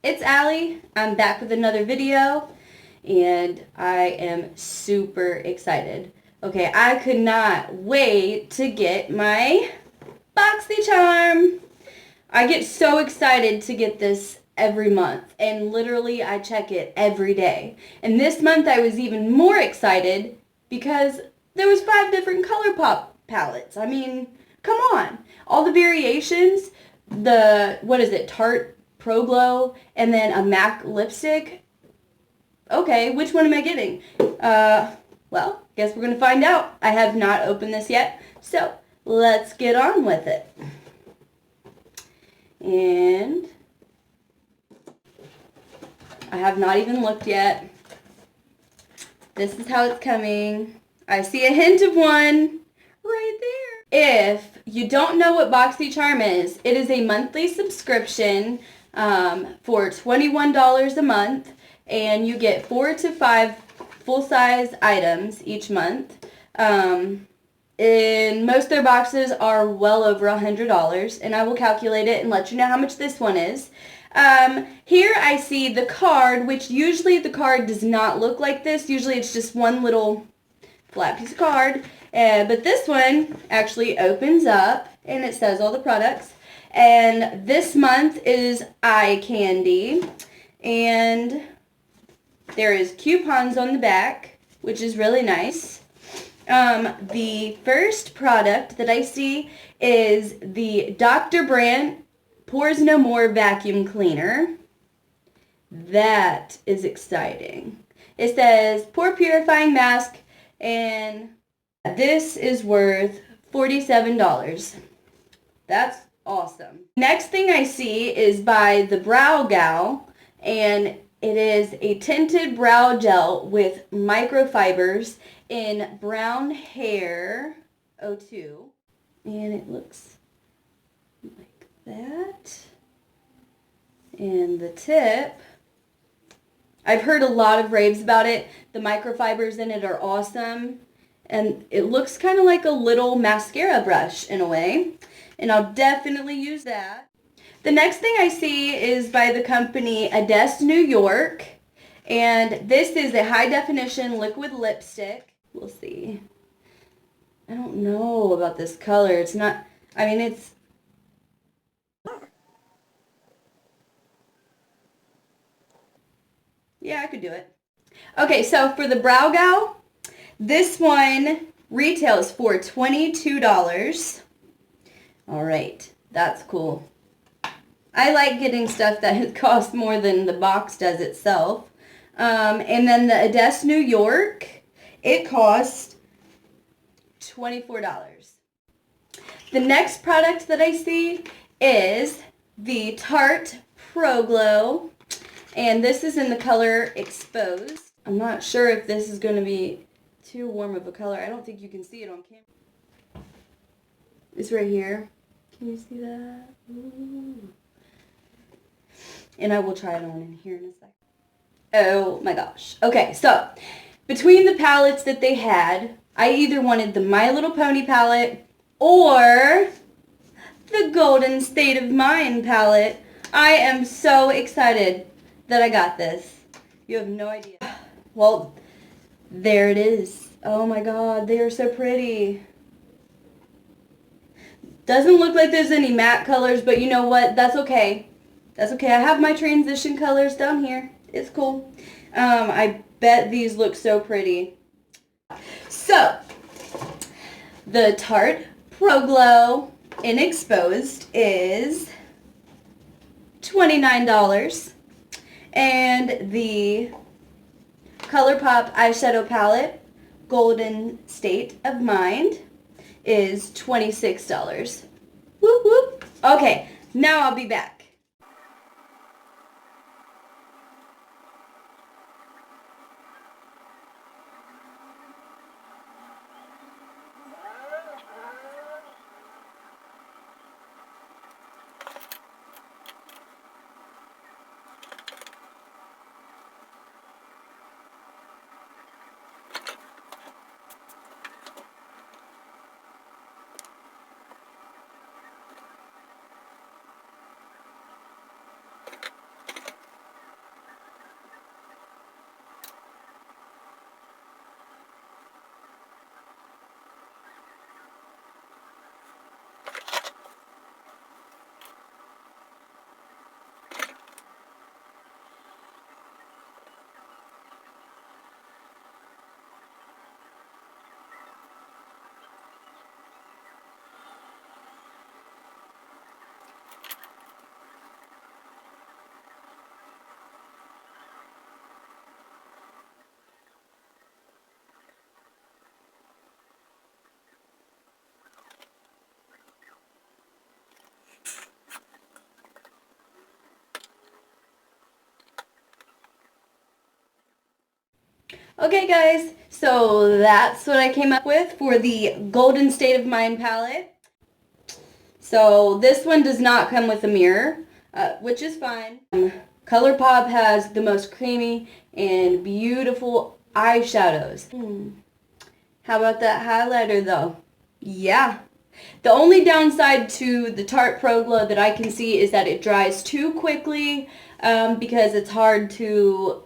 It's Allie. I'm back with another video and I am super excited. Okay, I could not wait to get my Boxycharm. I get so excited to get this every month and literally I check it every day. And this month I was even more excited because there was 5 different Colourpop palettes. I mean, come on. All the variations, what is it, Tarte Pro Glow, and then a MAC lipstick. Okay, which one am I getting? Well, guess we're going to find out. I have not opened this yet, so let's get on with it. And I have not even looked yet. This is how it's coming. I see a hint of one right there. If you don't know what Boxycharm is, it is a monthly subscription for $21 a month, and you get 4 to 5 full-size items each month. And most of their boxes are well over $100, and I will calculate it and let you know how much this one is. Here I see the card, which usually the card does not look like this. Usually it's just one little flat piece of card, but this one actually opens up and it says all the products. And this month is eye candy, and there is coupons on the back, which is really nice. The first product that I see is the Dr.brandt Pores No More Vacuum Cleaner. That is exciting. It says pore purifying mask, and this is worth $47. That's awesome. Next thing I see is by the Brow Gal, and it is a tinted brow gel with microfibers in Brown Hair 02. And it looks like that. And the tip, I've heard a lot of raves about it. The microfibers in it are awesome. And it looks kind of like a little mascara brush in a way. And I'll definitely use that. The next thing I see is by the company Adesse, New York. And this is a high definition liquid lipstick. We'll see. I don't know about this color. It's not, I mean, it's... Yeah, I could do it. Okay, so for the Brow Gal, this one retails for $22. All right, that's cool. I like getting stuff that costs more than the box does itself. And then the Adesse, New York, it costs $24. The next product that I see is the Tarte Pro Glow, and this is in the color Exposed. I'm not sure if this is going to be too warm of a color. I don't think you can see it on camera. It's right here. Can you see that? Ooh. And I will try it on in here in a second. Oh my gosh. Okay, so between the palettes that they had, I either wanted the My Little Pony palette or the Golden State of Mind palette. I am so excited that I got this. You have no idea. Well, there it is. Oh my god, they are so pretty. Doesn't look like there's any matte colors, but you know what? That's okay. That's okay. I have my transition colors down here. It's cool. I bet these look so pretty. So, the Tarte Pro Glow in Exposed is $29. And the Colourpop eyeshadow palette, Golden State of Mind, is $26. Whoop whoop. Okay, now I'll be back. Okay guys, so that's what I came up with for the Golden State of Mind palette. So this one does not come with a mirror, which is fine. Colourpop has the most creamy and beautiful eyeshadows. How about that highlighter though? Yeah. The only downside to the Tarte Pro Glow that I can see is that it dries too quickly because it's hard to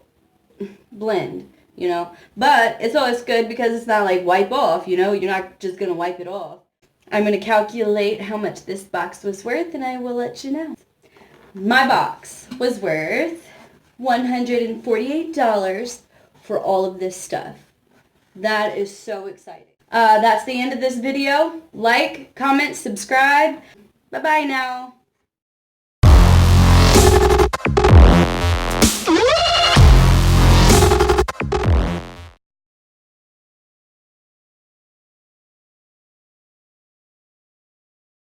blend, you know. But it's always good because it's not like wipe off, you know. You're not just going to wipe it off. I'm going to calculate how much this box was worth and I will let you know. My box was worth $148 for all of this stuff. That is so exciting. That's the end of this video. Like, comment, subscribe. Bye-bye now.